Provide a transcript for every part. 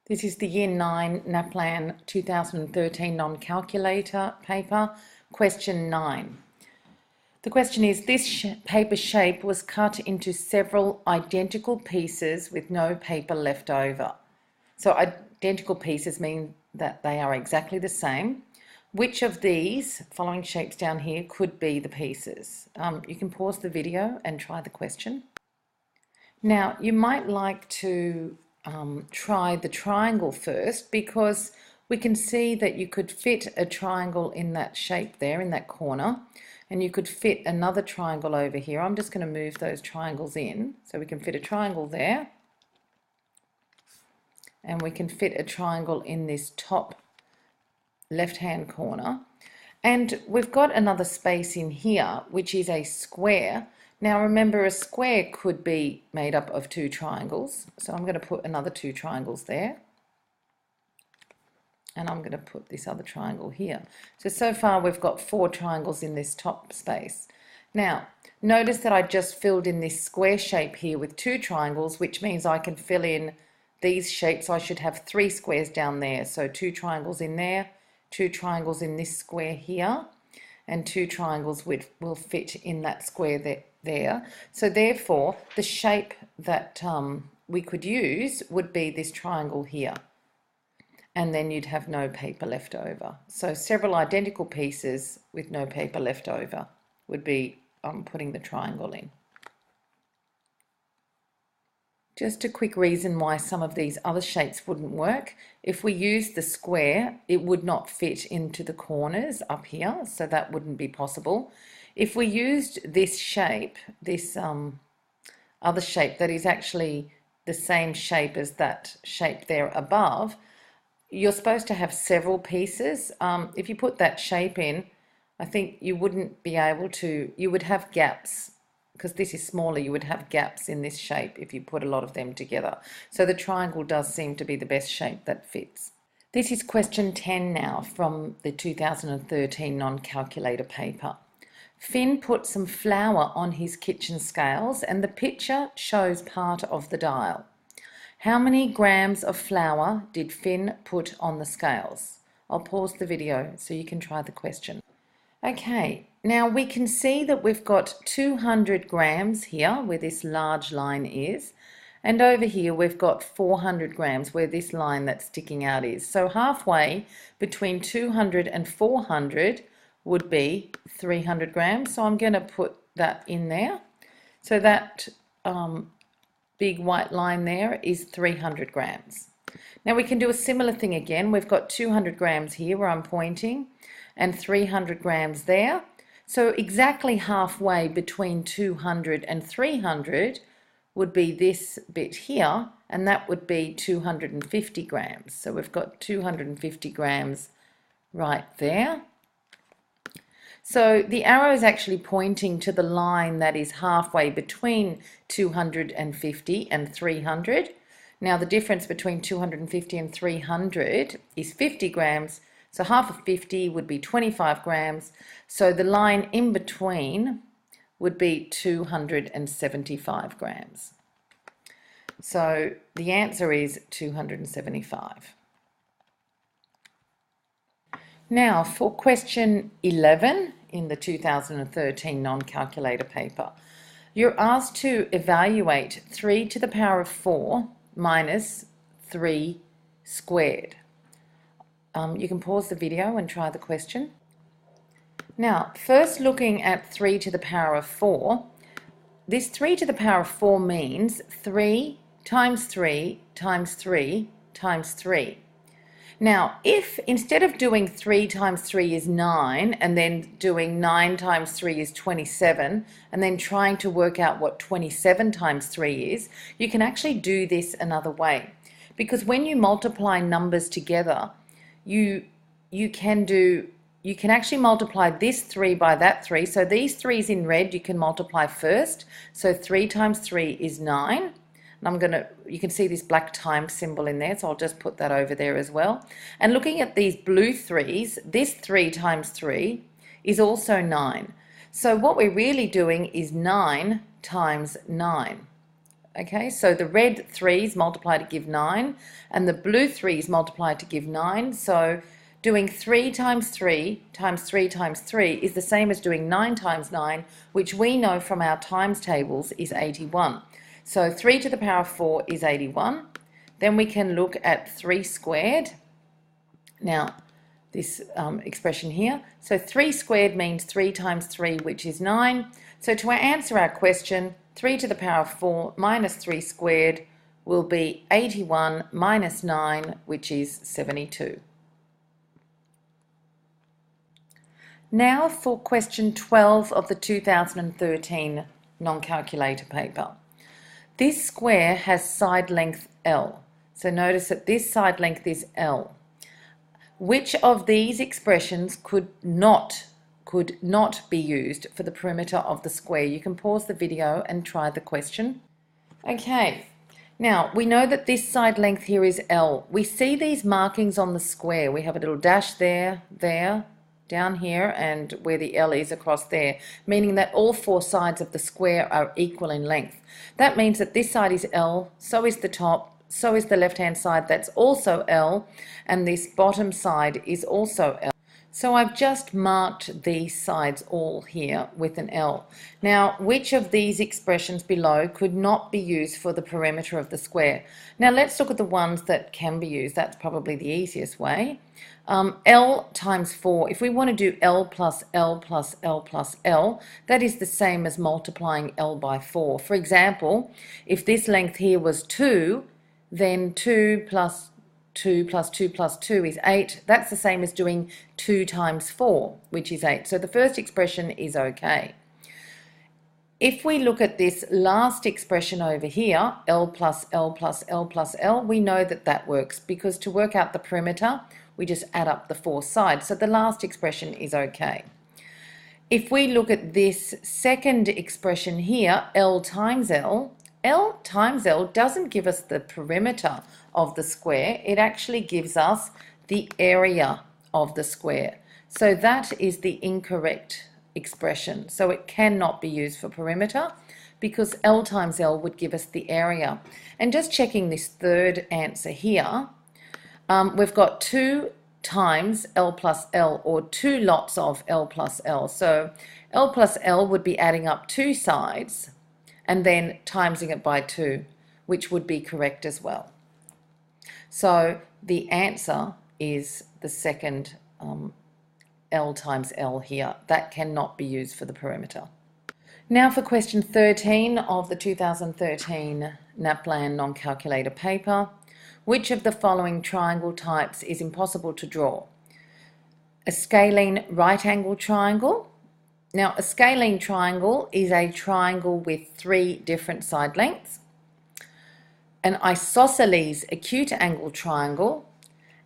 This is the Year 9 NAPLAN 2013 non-calculator paper, question 9. The question is, this paper shape was cut into several identical pieces with no paper left over. So identical pieces mean that they are exactly the same. Which of these following shapes down here could be the pieces? You can pause the video and try the question. Now, you might like to try the triangle first, because we can see that you could fit a triangle in that shape there in that corner, and you could fit another triangle over here. I'm just going to move those triangles in so we can fit a triangle there, and we can fit a triangle in this top left hand corner, and we've got another space in here which is a square. Now remember, a square could be made up of two triangles, so I'm going to put another two triangles there, and I'm going to put this other triangle here. So far we've got 4 triangles in this top space. Now notice that I just filled in this square shape here with 2 triangles, which means I can fill in these shapes. I should have 3 squares down there, so 2 triangles in there, 2 triangles in this square here, and 2 triangles will fit in that square there. So therefore the shape that we could use would be this triangle here, and then you'd have no paper left over. So several identical pieces with no paper left over would be putting the triangle in. Just a quick reason why some of these other shapes wouldn't work. If we use the square, it would not fit into the corners up here, so that wouldn't be possible. If we used this shape, this other shape that is actually the same shape as that shape there above, you're supposed to have several pieces. If you put that shape in, I think you wouldn't be able to, you would have gaps. Because this is smaller, you would have gaps in this shape if you put a lot of them together. So the triangle does seem to be the best shape that fits. This is question 10 now from the 2013 non-calculator paper. Finn put some flour on his kitchen scales, and the picture shows part of the dial. How many grams of flour did Finn put on the scales? I'll pause the video so you can try the question. Okay, now we can see that we've got 200 grams here where this large line is, and over here we've got 400 grams where this line that's sticking out is. So halfway between 200 and 400 would be 300 grams. So I'm going to put that in there. So that big white line there is 300 grams. Now we can do a similar thing again. We've got 200 grams here where I'm pointing, and 300 grams there. So exactly halfway between 200 and 300 would be this bit here, and that would be 250 grams. So we've got 250 grams right there. So the arrow is actually pointing to the line that is halfway between 250 and 300. Now the difference between 250 and 300 is 50 grams. So half of 50 would be 25 grams. So the line in between would be 275 grams. So the answer is 275. Now for question 11 in the 2013 non-calculator paper, you're asked to evaluate 3 to the power of 4 minus 3 squared. You can pause the video and try the question. Now, first looking at 3 to the power of 4, this 3 to the power of 4 means 3 times 3 times 3 times 3. Now, if instead of doing 3 times 3 is 9, and then doing 9 times 3 is 27, and then trying to work out what 27 times 3 is, you can actually do this another way. Because when you multiply numbers together, you can actually multiply this 3 by that 3. So these 3's in red you can multiply first. So 3 times 3 is 9. And you can see this black time symbol in there, so I'll just put that over there as well. And looking at these blue 3's, this 3 times 3 is also 9. So what we're really doing is 9 times 9. Okay, so the red 3's multiply to give 9, and the blue 3's multiply to give 9. So doing 3 times 3 times 3 times 3 is the same as doing 9 times 9, which we know from our times tables is 81. So 3 to the power of 4 is 81. Then we can look at 3 squared. Now, this expression here. So 3 squared means 3 times 3, which is 9. So to answer our question, 3 to the power of 4 minus 3 squared will be 81 minus 9, which is 72. Now for question 12 of the 2013 non-calculator paper. This square has side length L. So notice that this side length is L. Which of these expressions could not be used for the perimeter of the square? You can pause the video and try the question. Okay, now we know that this side length here is L. We see these markings on the square. We have a little dash there, down here, and where the L is across there, meaning that all 4 sides of the square are equal in length. That means that this side is L, so is the top, so is the left-hand side, that's also L, and this bottom side is also L. So I've just marked these sides all here with an L. Now, which of these expressions below could not be used for the perimeter of the square? Now, let's look at the ones that can be used. That's probably the easiest way. L times 4, if we want to do L plus L plus L plus L, that is the same as multiplying L by 4. For example, if this length here was 2, then 2 plus 2 plus 2 plus 2 is 8. That's the same as doing 2 times 4, which is 8. So the first expression is okay. If we look at this last expression over here, L plus L plus L plus L, we know that that works, because to work out the perimeter, we just add up the 4 sides. So the last expression is okay. If we look at this second expression here, L times L doesn't give us the perimeter of the square. It actually gives us the area of the square. So that is the incorrect expression. So it cannot be used for perimeter, because L times L would give us the area. And just checking this third answer here, we've got 2 times L plus L, or 2 lots of L plus L. So L plus L would be adding up 2 sides and then timesing it by 2, which would be correct as well. So the answer is the second L times L here. That cannot be used for the perimeter. Now for question 13 of the 2013 NAPLAN non-calculator paper. Which of the following triangle types is impossible to draw? A scalene right angle triangle. Now, a scalene triangle is a triangle with 3 different side lengths. An isosceles acute angle triangle.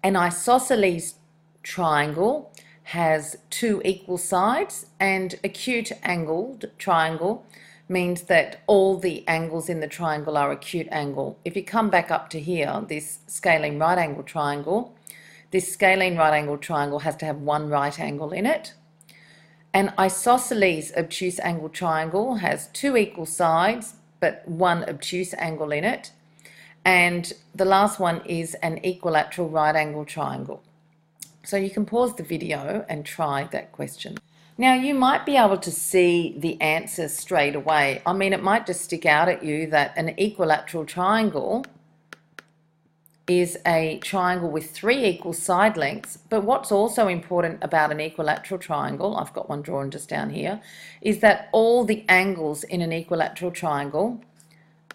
An isosceles triangle has 2 equal sides, and acute angled triangle means that all the angles in the triangle are acute angle. If you come back up to here, this scalene right angle triangle, this scalene right angle triangle has to have 1 right angle in it. An isosceles obtuse angle triangle has 2 equal sides, but 1 obtuse angle in it. And the last one is an equilateral right angle triangle. So you can pause the video and try that question. Now, you might be able to see the answers straight away. I mean, it might just stick out at you that an equilateral triangle is a triangle with 3 equal side lengths, but what's also important about an equilateral triangle, I've got one drawn just down here, is that all the angles in an equilateral triangle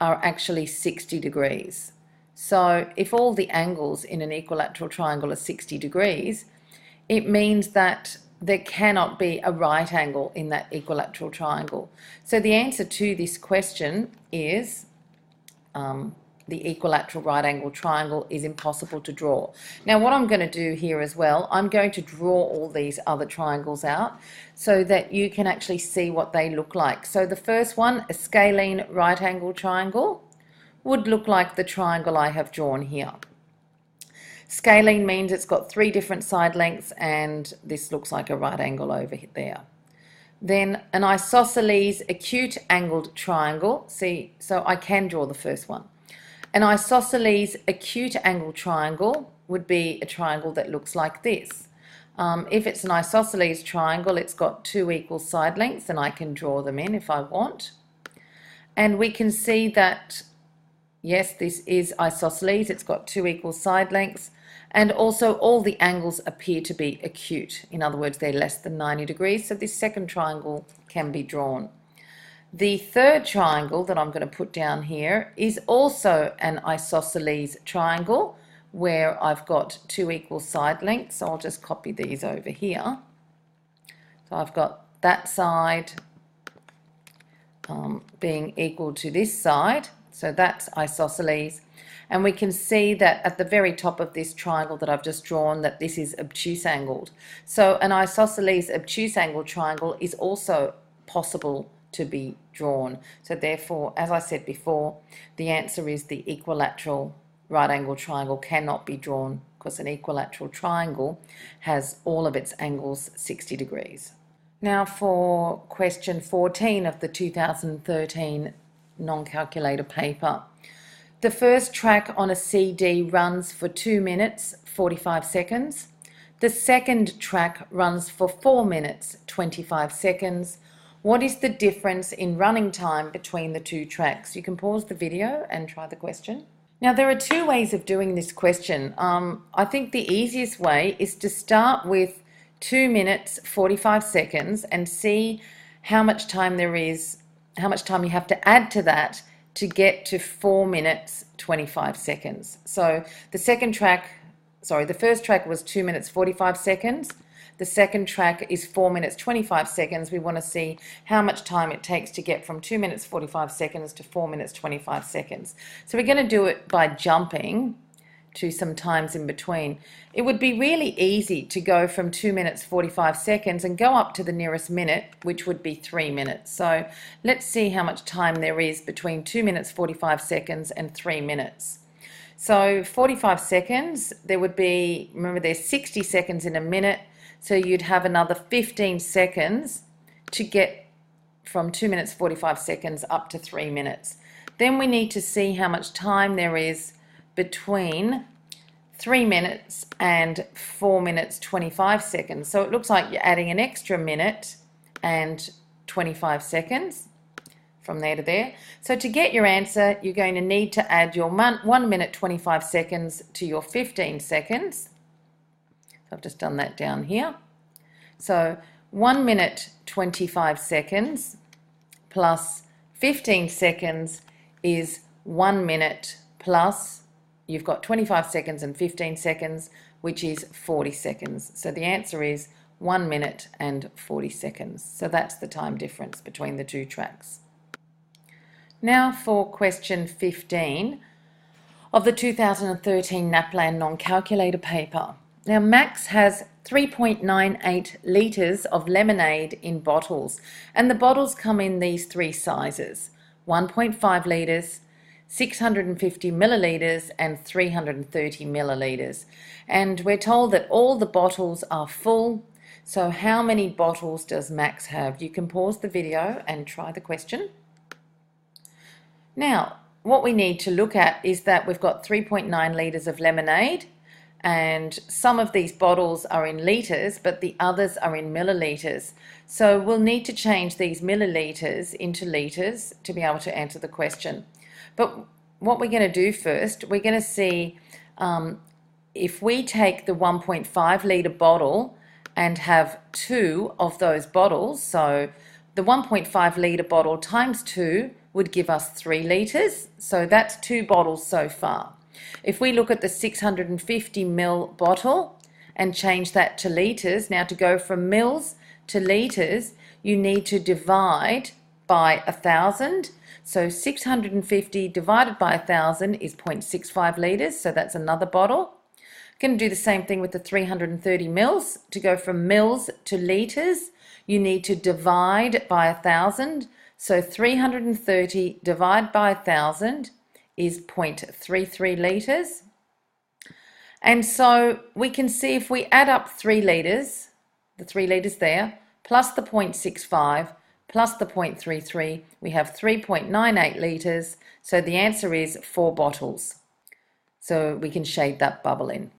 are actually 60 degrees. So if all the angles in an equilateral triangle are 60 degrees, it means that there cannot be a right angle in that equilateral triangle. So the answer to this question is the equilateral right angle triangle is impossible to draw. Now, what I'm going to do here as well, I'm going to draw all these other triangles out so that you can actually see what they look like. So the first one, a scalene right angle triangle, would look like the triangle I have drawn here. Scalene means it's got 3 different side lengths, and this looks like a right angle over there. Then an isosceles acute angled triangle. See, so I can draw the first one. An isosceles acute angled triangle would be a triangle that looks like this. If it's an isosceles triangle, it's got two equal side lengths, and I can draw them in if I want. And we can see that, yes, this is isosceles. It's got two equal side lengths. And also all the angles appear to be acute. In other words, they're less than 90 degrees. So this second triangle can be drawn. The third triangle that I'm going to put down here is also an isosceles triangle where I've got two equal side lengths. So I'll just copy these over here. So I've got that side being equal to this side. So that's isosceles. And we can see that at the very top of this triangle that I've just drawn, that this is obtuse angled. So an isosceles obtuse angled triangle is also possible to be drawn. So therefore, as I said before, the answer is the equilateral right angle triangle cannot be drawn because an equilateral triangle has all of its angles 60 degrees. Now for question 14 of the 2013 non-calculator paper. The first track on a CD runs for 2 minutes 45 seconds. The second track runs for 4 minutes 25 seconds. What is the difference in running time between the two tracks? You can pause the video and try the question. Now there are two ways of doing this question. I think the easiest way is to start with 2 minutes 45 seconds and see how much time there is, how much time you have to add to that to get to 4 minutes 25 seconds. So the first track was 2 minutes 45 seconds. The second track is 4 minutes 25 seconds. We want to see how much time it takes to get from 2 minutes 45 seconds to 4 minutes 25 seconds. So we're going to do it by jumping to some times in between. It would be really easy to go from 2 minutes 45 seconds and go up to the nearest minute, which would be 3 minutes. So let's see how much time there is between 2 minutes 45 seconds and 3 minutes. So 45 seconds, there would be, remember there's 60 seconds in a minute, so you'd have another 15 seconds to get from 2 minutes 45 seconds up to 3 minutes. Then we need to see how much time there is between 3 minutes and 4 minutes 25 seconds. So it looks like you're adding an extra minute and 25 seconds from there to there. So to get your answer, you're going to need to add your 1 minute 25 seconds to your 15 seconds. So I've just done that down here. So 1 minute 25 seconds plus 15 seconds is 1 minute plus, you've got 25 seconds and 15 seconds, which is 40 seconds. So the answer is 1 minute and 40 seconds. So that's the time difference between the two tracks. Now for question 15 of the 2013 NAPLAN non-calculator paper. Now Max has 3.98 litres of lemonade in bottles, and the bottles come in these three sizes: 1.5 litres, 650 millilitres and 330 millilitres. And we're told that all the bottles are full. So how many bottles does Max have? You can pause the video and try the question. Now, what we need to look at is that we've got 3.9 litres of lemonade, and some of these bottles are in litres, but the others are in millilitres. So we'll need to change these millilitres into litres to be able to answer the question. But what we're going to do first, we're going to see if we take the 1.5 litre bottle and have 2 of those bottles, so the 1.5 litre bottle times 2 would give us 3 litres, so that's 2 bottles so far. If we look at the 650 ml bottle and change that to litres, now to go from mils to litres, you need to divide by 1,000. So 650 divided by 1,000 is 0.65 litres, so that's another bottle. Going to do the same thing with the 330 mils. To go from mils to litres, you need to divide by 1,000. So 330 divided by 1,000 is 0.33 litres. And so we can see if we add up 3 litres, the 3 litres there, plus the 0.65 plus the 0.33, we have 3.98 litres. So the answer is 4 bottles. So we can shade that bubble in.